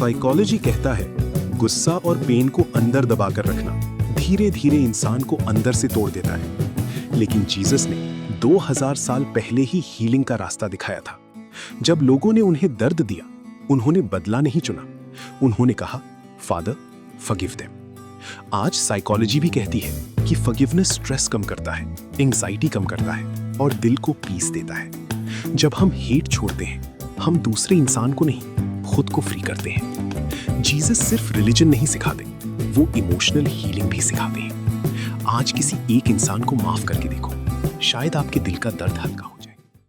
साइकोलॉजी कहता है गुस्सा और पेन को अंदर दबाकर रखना धीरे धीरे इंसान को अंदर से तोड़ देता है। लेकिन जीसस ने 2000 साल पहले ही हीलिंग का रास्ता दिखाया था। जब लोगों ने उन्हें दर्द दिया, उन्होंने बदला नहीं चुना। उन्होंने कहा, फादर फॉरगिव देम। आज साइकोलॉजी भी कहती है कि फॉरगिवनेस स्ट्रेस कम करता है, एंग्जाइटी कम करता है और दिल को पीस देता है। जब हम हेट छोड़ते हैं, हम दूसरे इंसान को नहीं, खुद को फ्री करते हैं। जीसस सिर्फ रिलीजन नहीं सिखाते, वो इमोशनल हीलिंग भी सिखाते हैं। आज किसी एक इंसान को माफ करके देखो, शायद आपके दिल का दर्द हल्का हो।